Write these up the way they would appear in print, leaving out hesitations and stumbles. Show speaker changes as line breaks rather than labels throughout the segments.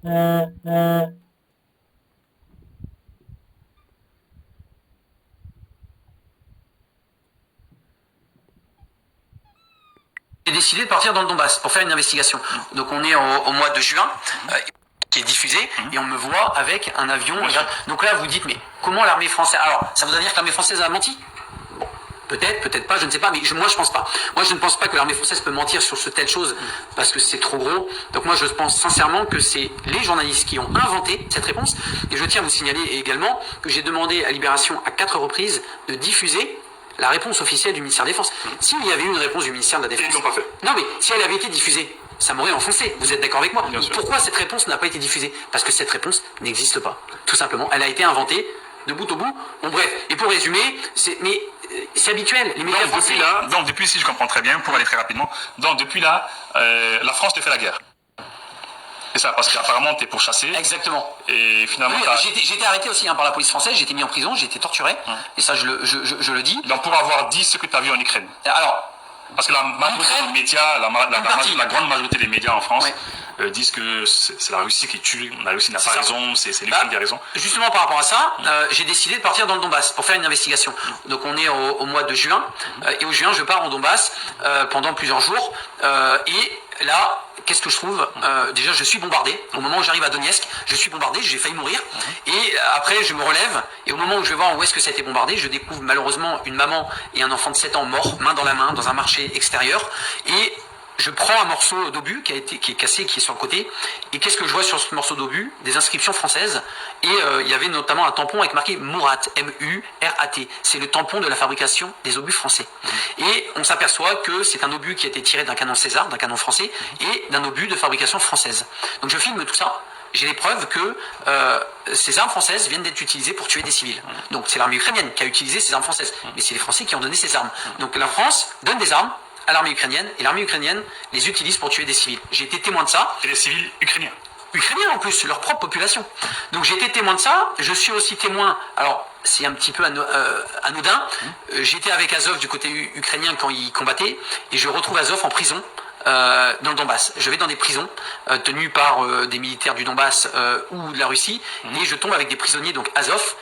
J'ai décidé de partir dans le Donbass pour faire une investigation. Donc on est au mois de juin, qui est diffusé, et on me voit avec un avion. Donc là, vous dites, mais comment l'armée française... Alors, ça voudrait dire que l'armée française a menti? Peut-être, peut-être pas, je ne sais pas, mais moi je pense pas. Moi je ne pense pas que l'armée française peut mentir sur ce telle chose parce que c'est trop gros. Donc moi je pense sincèrement que c'est les journalistes qui ont inventé cette réponse. Et je tiens à vous signaler également que j'ai demandé à Libération à 4 reprises de diffuser la réponse officielle du ministère de la Défense. S'il y avait eu une réponse du ministère de la Défense...
Ils l'ont pas fait.
Non mais si elle avait été diffusée, ça m'aurait enfoncé. Vous êtes d'accord avec moi? Pourquoi cette réponse n'a pas été diffusée? Parce que cette réponse n'existe pas. Tout simplement. Elle a été inventée de bout au bout. Bon bref, et pour résumer, c'est habituel. Les médias français...
Donc depuis, si je comprends très bien, pour aller très rapidement, donc depuis là, la France te fait la guerre. C'est ça, parce qu'apparemment tu es pourchassé.
Exactement.
Et finalement...
Oui, j'ai été arrêté aussi par la police française, j'ai été mis en prison, j'ai été torturé. Et ça je le dis.
Donc pour avoir dit ce que tu as vu en Ukraine.
Alors...
Parce que la majorité des médias, la grande majorité des médias en France disent que c'est la Russie qui tue, la Russie n'a pas raison, c'est l'Ukraine qui a raison.
Justement par rapport à ça, j'ai décidé de partir dans le Donbass pour faire une investigation. Donc on est au mois de juin, et au juin je pars en Donbass pendant plusieurs jours, et là, qu'est-ce que je trouve? Déjà je suis bombardé, au moment où j'arrive à Donetsk, je suis bombardé, j'ai failli mourir, et après je me relève, et au moment où je vais voir où est-ce que ça a été bombardé, je découvre malheureusement une maman et un enfant de 7 ans morts, main dans la main, dans un marché extérieur, et je prends un morceau d'obus qui est cassé, qui est sur le côté, et qu'est-ce que je vois sur ce morceau d'obus? Des inscriptions françaises, et il y avait notamment un tampon avec marqué Murat, M-U-R-A-T. C'est le tampon de la fabrication des obus français. Et on s'aperçoit que c'est un obus qui a été tiré d'un canon César, d'un canon français, et d'un obus de fabrication française. Donc je filme tout ça. J'ai les preuves que ces armes françaises viennent d'être utilisées pour tuer des civils. Donc c'est l'armée ukrainienne qui a utilisé ces armes françaises, mais c'est les Français qui ont donné ces armes. Donc la France donne des armes à l'armée ukrainienne, et l'armée ukrainienne les utilise pour tuer des civils. J'ai été témoin de ça.
Et des civils ukrainiens.
Ukrainiens en plus, leur propre population. Donc j'ai été témoin de ça, je suis aussi témoin, alors c'est un petit peu anodin, j'étais avec Azov du côté ukrainien quand ils combattaient, et je retrouve Azov en prison dans le Donbass. Je vais dans des prisons tenues par des militaires du Donbass ou de la Russie, et je tombe avec des prisonniers, donc Azov,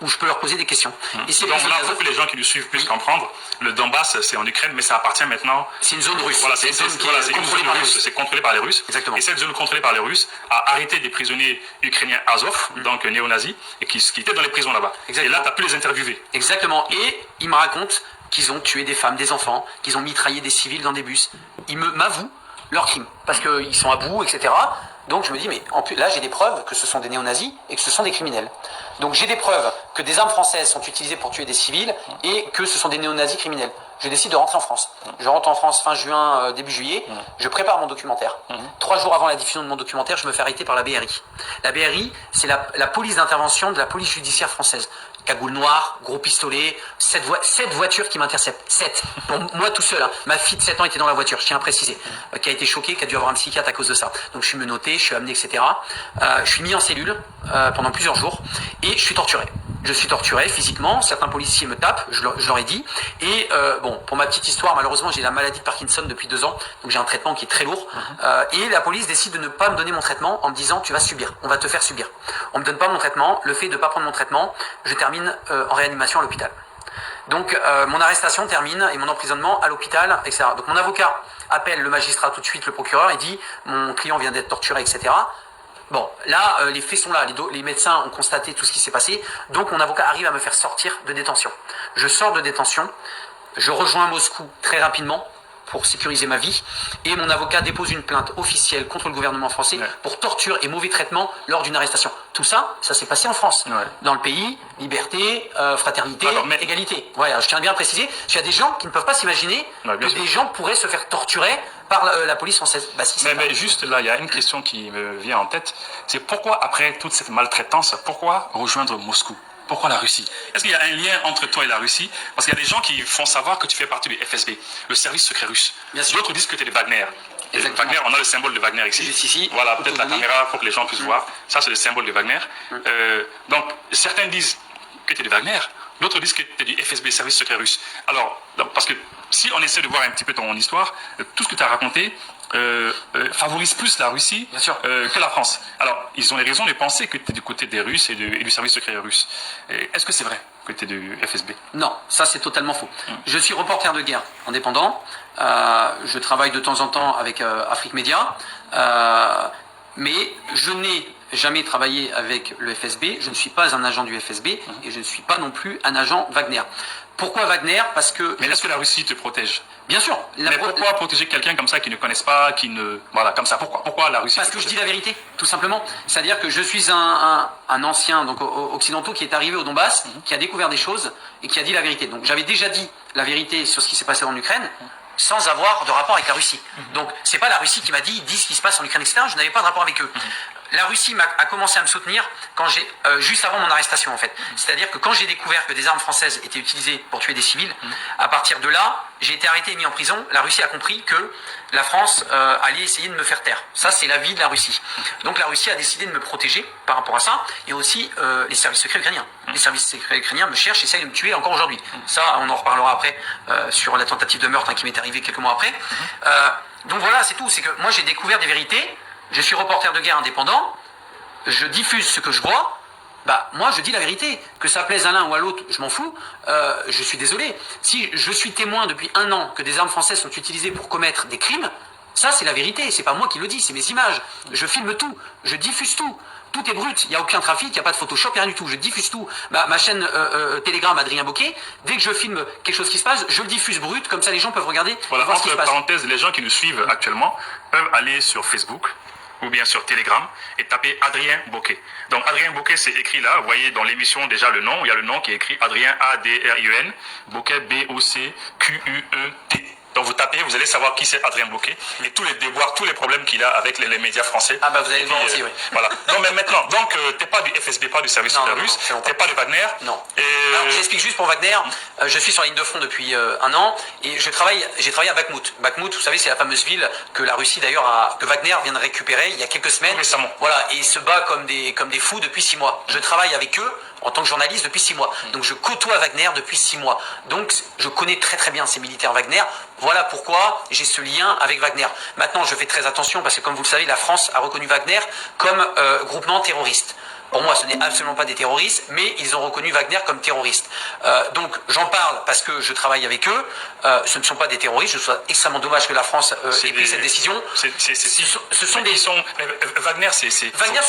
où je peux leur poser des questions. Et c'est
donc là, pour que les gens qui nous suivent puissent comprendre, le Donbass, c'est en Ukraine, mais ça appartient maintenant...
C'est une zone russe.
Voilà, c'est une zone contrôlée par les Russes. C'est contrôlé par les Russes.
Exactement.
Et cette zone contrôlée par les Russes a arrêté des prisonniers ukrainiens Azov, donc néo-nazis, et qui étaient dans les prisons là-bas. Et là, tu as pu les interviewer.
Exactement. Et ils me racontent qu'ils ont tué des femmes, des enfants, qu'ils ont mitraillé des civils dans des bus. Ils m'avouent leurs crimes, parce qu'ils sont à bout, etc. Donc je me dis, mais là j'ai des preuves que ce sont des néo-nazis et que ce sont des criminels. Donc j'ai des preuves que des armes françaises sont utilisées pour tuer des civils et que ce sont des néo-nazis criminels. Je décide de rentrer en France. Je rentre en France fin juin, début juillet. Je prépare mon documentaire. 3 jours avant la diffusion de mon documentaire, je me fais arrêter par la BRI. La BRI, c'est la police d'intervention de la police judiciaire française. Cagoule noire, gros pistolet, 7 voitures qui m'interceptent. 7. Bon, moi tout seul. Hein. Ma fille de 7 ans était dans la voiture, je tiens à préciser. Qui a été choquée, qui a dû avoir un psychiatre à cause de ça. Donc je suis menotté, je suis amené, etc. Je suis mis en cellule pendant plusieurs jours et je suis torturé. Je suis torturé physiquement, certains policiers me tapent, je leur ai dit. Et bon, pour ma petite histoire, malheureusement, j'ai la maladie de Parkinson depuis 2 ans, donc j'ai un traitement qui est très lourd. Et la police décide de ne pas me donner mon traitement en me disant, tu vas subir, on va te faire subir. On me donne pas mon traitement, le fait de ne pas prendre mon traitement, je termine en réanimation à l'hôpital. Donc mon arrestation termine et mon emprisonnement à l'hôpital, etc. Donc mon avocat appelle le magistrat tout de suite, le procureur, et dit, mon client vient d'être torturé, etc. Bon, là, les faits sont là, les médecins ont constaté tout ce qui s'est passé, donc mon avocat arrive à me faire sortir de détention. Je sors de détention, je rejoins Moscou très rapidement pour sécuriser ma vie, et mon avocat dépose une plainte officielle contre le gouvernement français pour torture et mauvais traitement lors d'une arrestation. Tout ça, ça s'est passé en France. Dans le pays, liberté, fraternité, égalité. Voilà, je tiens bien à préciser, parce qu'il y a des gens qui ne peuvent pas s'imaginer que des gens pourraient se faire torturer par la police française. Bah, si,
mais juste là, il y a une question qui me vient en tête, c'est pourquoi, après toute cette maltraitance, pourquoi rejoindre Moscou? Pourquoi la Russie? Est-ce qu'il y a un lien entre toi et la Russie? Parce qu'il y a des gens qui font savoir que tu fais partie du FSB, le service secret russe. D'autres disent que tu es de Wagner. Wagner, on a le symbole de Wagner ici.
Juste ici.
Voilà, peut-être la caméra pour que les gens puissent voir. Ça, c'est le symbole de Wagner. Donc, certains disent que tu es de Wagner, d'autres disent que tu es du FSB, service secret russe. Alors, parce que si on essaie de voir un petit peu ton histoire, tout ce que tu as raconté, favorise plus la Russie
Bien sûr.
Que la France. Alors, ils ont les raisons de penser que tu es du côté des Russes et du service secret russe. Est-ce que c'est vrai que tu es du FSB?
Non, ça c'est totalement faux. Je suis reporter de guerre indépendant. Je travaille de temps en temps avec Afrique Média. Mais je n'ai jamais travaillé avec le FSB. Je ne suis pas un agent du FSB et je ne suis pas non plus un agent Wagner. Pourquoi Wagner? Parce que...
Mais est-ce que la Russie te protège?
Bien sûr.
Mais pourquoi protéger quelqu'un comme ça qui ne connaissent pas, qui ne... Voilà, comme ça, pourquoi la Russie?
Parce que je dis la vérité, tout simplement. C'est-à-dire que je suis un ancien, donc occidentaux, qui est arrivé au Donbass, qui a découvert des choses et qui a dit la vérité. Donc j'avais déjà dit la vérité sur ce qui s'est passé en Ukraine, sans avoir de rapport avec la Russie. Donc c'est pas la Russie qui m'a dit, dis ce qui se passe en Ukraine, etc. Je n'avais pas de rapport avec eux. La Russie a commencé à me soutenir quand juste avant mon arrestation en fait. C'est-à-dire que quand j'ai découvert que des armes françaises étaient utilisées pour tuer des civils, à partir de là, j'ai été arrêté et mis en prison. La Russie a compris que la France allait essayer de me faire taire. Ça, c'est l'avis de la Russie. Donc la Russie a décidé de me protéger par rapport à ça, et aussi les services secrets ukrainiens. Les services secrets ukrainiens me cherchent, essayent de me tuer encore aujourd'hui. Ça, on en reparlera après sur la tentative de meurtre qui m'est arrivée quelques mois après. Donc voilà, c'est tout. C'est que moi, j'ai découvert des vérités. Je suis reporter de guerre indépendant, je diffuse ce que je vois, bah moi je dis la vérité. Que ça plaise à l'un ou à l'autre, je m'en fous, je suis désolé. Si je suis témoin depuis 1 an que des armes françaises sont utilisées pour commettre des crimes, ça c'est la vérité, c'est pas moi qui le dis, c'est mes images. Je filme tout, je diffuse tout. Tout est brut, il n'y a aucun trafic, il n'y a pas de Photoshop, rien du tout. Je diffuse tout. Ma chaîne Telegram Adrien Bocquet, dès que je filme quelque chose qui se passe, je le diffuse brut, comme ça les gens peuvent regarder.
Voilà,
voir ce qui se
entre
passe.
parenthèses, les gens qui nous suivent actuellement peuvent aller sur Facebook ou bien sur Telegram et taper Adrien Bocquet. Donc Adrien Bocquet, c'est écrit là, vous voyez dans l'émission déjà le nom, il y a le nom qui est écrit Adrien A-D-R-I-E-N, Bocquet B-O-C-Q-U-E-T. Donc vous tapez, vous allez savoir qui c'est Adrien Bocquet et tous les déboires, tous les problèmes qu'il a avec les médias français.
Ah bah vous allez le voir aussi, oui.
Voilà. Non mais maintenant, donc t'es pas du FSB, pas du service secret russe, t'es pas de Wagner.
Non. Alors j'explique juste pour Wagner, je suis sur la ligne de front depuis 1 an et j'ai travaillé à Bakhmout. Bakhmout, vous savez, c'est la fameuse ville que la Russie d'ailleurs que Wagner vient de récupérer il y a quelques semaines.
Récemment.
Voilà, et ils se bat comme des fous depuis 6 mois. Je travaille avec eux en tant que journaliste depuis 6 mois. Donc je côtoie Wagner depuis 6 mois. Donc je connais très très bien ces militaires Wagner. Voilà pourquoi j'ai ce lien avec Wagner. Maintenant, je fais très attention parce que comme vous le savez, la France a reconnu Wagner comme groupement terroriste. Pour moi, ce n'est absolument pas des terroristes, mais ils ont reconnu Wagner comme terroriste. Donc, j'en parle parce que je travaille avec eux. Ce ne sont pas des terroristes. Je trouve ça extrêmement dommage que la France ait pris cette décision.
Ce sont des... Wagner,
Wagner,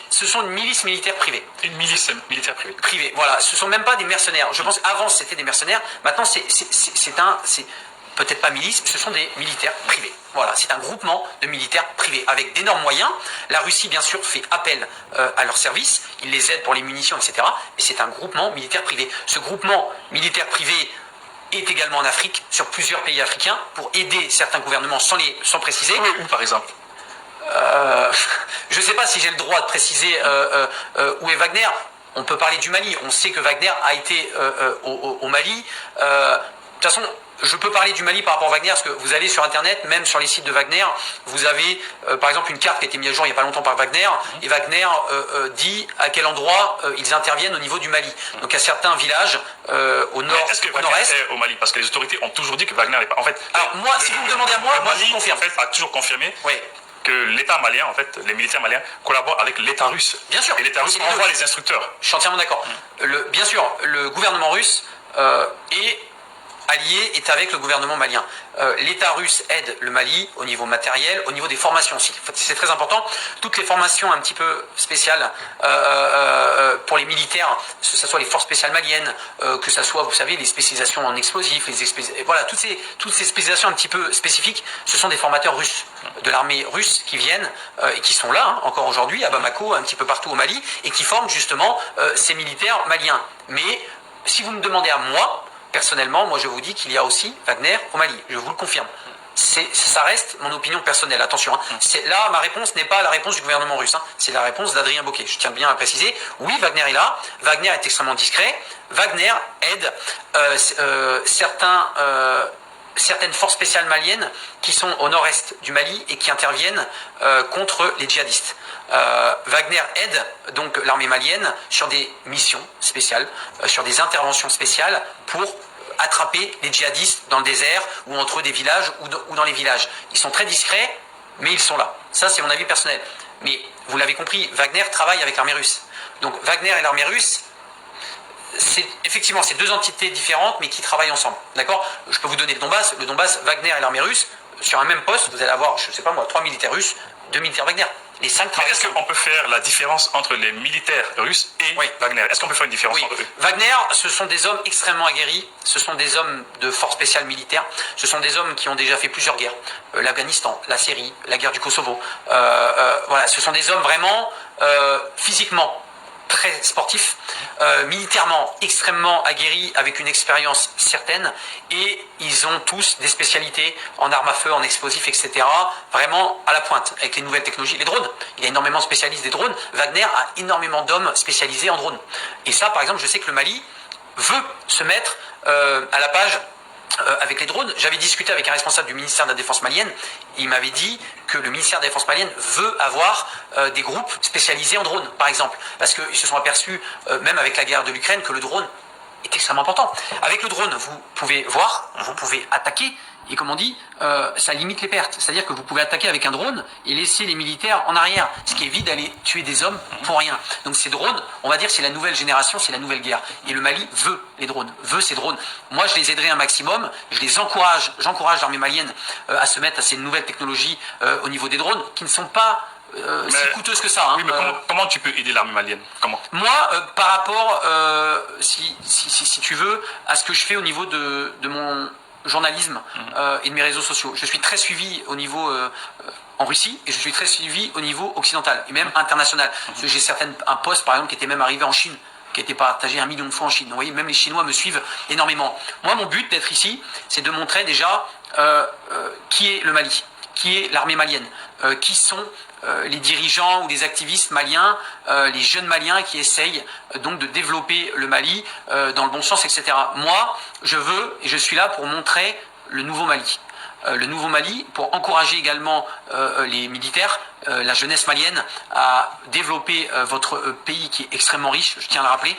ce sont une milice militaire privée.
Une milice militaire privée.
Privée, voilà. Ce ne sont même pas des mercenaires. Je pense avant, c'était des mercenaires. Maintenant, c'est peut-être pas milice, ce sont des militaires privés. Voilà, c'est un groupement de militaires privés avec d'énormes moyens. La Russie, bien sûr, fait appel à leurs services, ils les aident pour les munitions, etc. Mais c'est un groupement militaire privé. Ce groupement militaire privé est également en Afrique, sur plusieurs pays africains, pour aider certains gouvernements sans préciser.
Où, par exemple?
Je ne sais pas si j'ai le droit de préciser où est Wagner. On peut parler du Mali. On sait que Wagner a été au Mali. De toute façon, je peux parler du Mali par rapport à Wagner, parce que vous allez sur Internet, même sur les sites de Wagner, vous avez par exemple une carte qui a été mise à jour il n'y a pas longtemps par Wagner, et Wagner dit à quel endroit ils interviennent au niveau du Mali. Donc à certains villages au nord,
est-ce que Wagner est au Mali? Parce que les autorités ont toujours dit que Wagner n'est pas... En fait,
alors moi, si vous me demandez à moi, je confirme.
En fait, a toujours confirmé
oui.
que l'État malien, en fait, les militaires maliens collaborent avec l'État russe.
Bien sûr.
Et l'État russe envoie les instructeurs.
Je suis entièrement d'accord. Bien sûr, le gouvernement russe est avec le gouvernement malien. L'État russe aide le Mali au niveau matériel, au niveau des formations aussi. C'est très important. Toutes les formations un petit peu spéciales pour les militaires, que ce soit les forces spéciales maliennes, que ce soit, vous savez, les spécialisations en explosifs, voilà, toutes ces spécialisations un petit peu spécifiques, ce sont des formateurs russes, de l'armée russe qui viennent et qui sont là, encore aujourd'hui, à Bamako, un petit peu partout au Mali, et qui forment justement ces militaires maliens. Mais si vous me demandez à moi, personnellement, moi je vous dis qu'il y a aussi Wagner au Mali, je vous le confirme. Ça reste mon opinion personnelle, attention. Là, ma réponse n'est pas la réponse du gouvernement russe, c'est la réponse d'Adrien Bocquet. Je tiens bien à préciser, oui, Wagner est là, Wagner est extrêmement discret, Wagner aide certaines forces spéciales maliennes qui sont au nord-est du Mali et qui interviennent contre les djihadistes. Wagner aide donc l'armée malienne sur des missions spéciales, sur des interventions spéciales pour attraper les djihadistes dans le désert ou entre des villages ou dans les villages. Ils sont très discrets, mais ils sont là. Ça, c'est mon avis personnel. Mais vous l'avez compris, Wagner travaille avec l'armée russe. Donc Wagner et l'armée russe, effectivement, c'est deux entités différentes, mais qui travaillent ensemble. D'accord? Je peux vous donner le Donbass. Le Donbass, Wagner et l'armée russe, sur un même poste, vous allez avoir, je ne sais pas moi, 3 militaires russes, 2 militaires Wagner. Les 5 travaillent.
Est-ce qu'on peut faire la différence entre les militaires russes et Wagner? Est-ce qu'on peut faire une différence entre eux?
Wagner, ce sont des hommes extrêmement aguerris, ce sont des hommes de force spéciale militaire, ce sont des hommes qui ont déjà fait plusieurs guerres. L'Afghanistan, la Syrie, la guerre du Kosovo. Voilà, ce sont des hommes vraiment physiquement très sportifs, militairement extrêmement aguerris, avec une expérience certaine, et ils ont tous des spécialités en armes à feu, en explosifs, etc. Vraiment à la pointe, avec les nouvelles technologies. Les drones, il y a énormément de spécialistes des drones. Wagner a énormément d'hommes spécialisés en drones. Et ça, par exemple, je sais que le Mali veut se mettre à la page avec les drones. J'avais discuté avec un responsable du ministère de la Défense malienne. Il m'avait dit que le ministère de la Défense malienne veut avoir des groupes spécialisés en drones, par exemple. Parce qu'ils se sont aperçus, même avec la guerre de l'Ukraine, que le drone est extrêmement important. Avec le drone, vous pouvez voir, vous pouvez attaquer, et comme on dit, ça limite les pertes. C'est-à-dire que vous pouvez attaquer avec un drone et laisser les militaires en arrière, ce qui évite d'aller tuer des hommes pour rien. Donc ces drones, on va dire que c'est la nouvelle génération, c'est la nouvelle guerre. Et le Mali veut les drones, veut ces drones. Moi, je les aiderai un maximum, je les encourage, j'encourage l'armée malienne à se mettre à ces nouvelles technologies au niveau des drones, qui ne sont pas si coûteuses que ça. Hein.
Oui, mais comment tu peux aider l'armée malienne? Comment?
Moi, par rapport, si tu veux, à ce que je fais au niveau de mon journalisme et de mes réseaux sociaux. Je suis très suivi au niveau en Russie et je suis très suivi au niveau occidental et même international. Parce que j'ai un post par exemple qui était même arrivé en Chine, qui a été partagé 1 million de fois en Chine. Vous voyez, même les Chinois me suivent énormément. Moi, mon but d'être ici, c'est de montrer déjà qui est le Mali, qui est l'armée malienne, qui sont les dirigeants ou les activistes maliens, les jeunes maliens qui essayent donc de développer le Mali dans le bon sens, etc. Moi, je veux et je suis là pour montrer le nouveau Mali. Le nouveau Mali, pour encourager également les militaires, la jeunesse malienne, à développer votre pays qui est extrêmement riche, je tiens à le rappeler,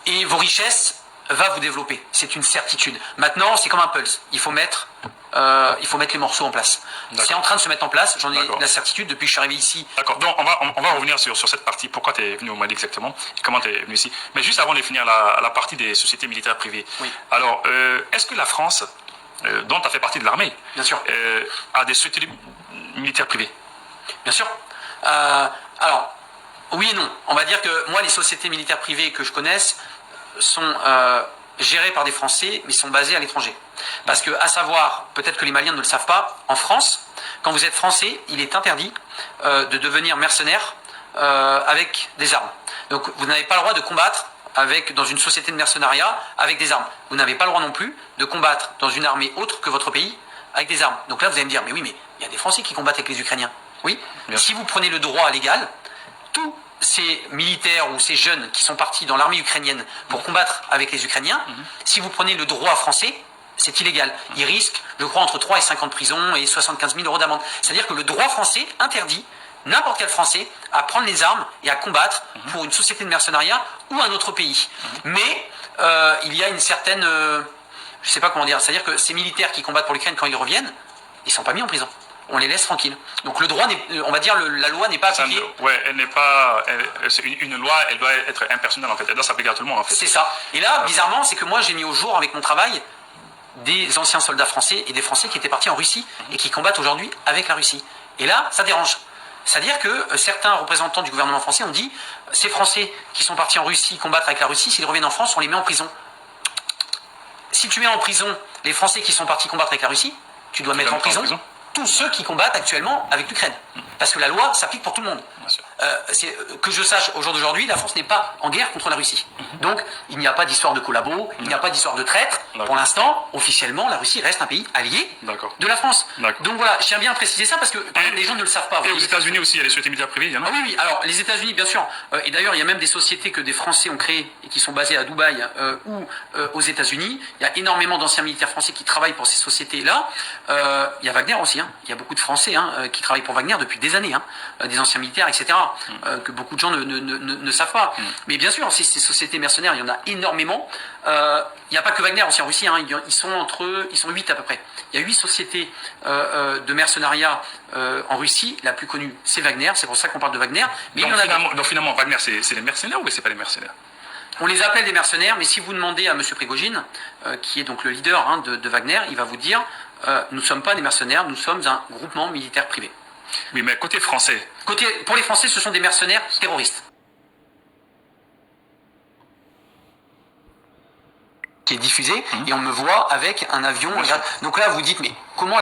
et vos richesses va vous développer, c'est une certitude. Maintenant, c'est comme un puzzle, il faut mettre les morceaux en place. C'est en train de se mettre en place, j'en ai la certitude depuis que je suis arrivé ici.
D'accord, donc on va revenir sur cette partie, pourquoi tu es venu au Mali exactement, et comment tu es venu ici. Mais juste avant de finir la partie des sociétés militaires privées, alors, est-ce que la France, dont tu as fait partie de l'armée,
bien sûr,
a des sociétés militaires privées?
Bien sûr. Alors, oui et non. On va dire que moi, les sociétés militaires privées que je connaisse sont gérées par des Français, mais sont basées à l'étranger. Parce que, à savoir, peut-être que les Maliens ne le savent pas, en France, quand vous êtes Français, il est interdit de devenir mercenaire avec des armes. Donc, vous n'avez pas le droit de combattre dans une société de mercenariat avec des armes. Vous n'avez pas le droit non plus de combattre dans une armée autre que votre pays avec des armes. Donc là, vous allez me dire, mais oui, mais il y a des Français qui combattent avec les Ukrainiens. Oui, si vous prenez le droit légal, tous ces militaires ou ces jeunes qui sont partis dans l'armée ukrainienne pour combattre avec les Ukrainiens, si vous prenez le droit français, c'est illégal. Ils risquent, je crois, entre 3 et 5 ans de prison et 75 000 euros d'amende. C'est-à-dire que le droit français interdit n'importe quel Français à prendre les armes et à combattre pour une société de mercenariat ou un autre pays. Mais il y a une certaine... je ne sais pas comment dire. C'est-à-dire que ces militaires qui combattent pour l'Ukraine, quand ils reviennent, ils ne sont pas mis en prison. On les laisse tranquilles. Donc le droit, on va dire, la loi n'est pas appliquée.
Ouais, elle n'est pas... une loi, elle doit être impersonnelle, en fait. Elle doit s'appliquer à tout le monde, en fait.
C'est ça. Et là, bizarrement, c'est que moi, j'ai mis au jour, avec mon travail, des anciens soldats français et des Français qui étaient partis en Russie et qui combattent aujourd'hui avec la Russie. Et là, ça dérange. C'est-à-dire que certains représentants du gouvernement français ont dit ces Français qui sont partis en Russie combattre avec la Russie, s'ils reviennent en France, on les met en prison. Si tu mets en prison les Français qui sont partis combattre avec la Russie, tu dois mettre en prison tous ceux qui combattent actuellement avec l'Ukraine. Parce que la loi s'applique pour tout le monde. Que je sache, au jour d'aujourd'hui, la France n'est pas en guerre contre la Russie. Donc, il n'y a pas d'histoire de collabo, il n'y a pas d'histoire de traître. Pour l'instant, officiellement, la Russie reste un pays allié de la France. Donc voilà, je tiens bien à préciser ça parce que les gens ne le savent pas.
Et aux États-Unis aussi, il y a les sociétés militaires privées, il y en a?
Oui, oui. Alors, les États-Unis, bien sûr. Et d'ailleurs, il y a même des sociétés que des Français ont créées et qui sont basées à Dubaï ou aux États-Unis. Il y a énormément d'anciens militaires français qui travaillent pour ces sociétés-là. Il y a Wagner aussi. Il y a beaucoup de Français qui travaillent pour Wagner depuis des années. Des anciens militaires, etc. savoir, que beaucoup de gens ne savent pas. Mais bien sûr, ces sociétés mercenaires, il y en a énormément. Il n'y a pas que Wagner aussi en Russie, hein, ils sont 8 à peu près. Il y a 8 sociétés de mercenariat en Russie. La plus connue, c'est Wagner, c'est pour ça qu'on parle de Wagner. Mais
Donc finalement, Wagner, c'est les mercenaires ou c'est pas les mercenaires?
on les appelle des mercenaires, mais si vous demandez à M. Prigojine, qui est donc le leader de Wagner, il va vous dire nous ne sommes pas des mercenaires, nous sommes un groupement militaire privé.
Oui, mais côté français.
Pour les Français, ce sont des mercenaires terroristes. Qui est diffusé, et on me voit avec un avion. Donc là, vous dites, mais comment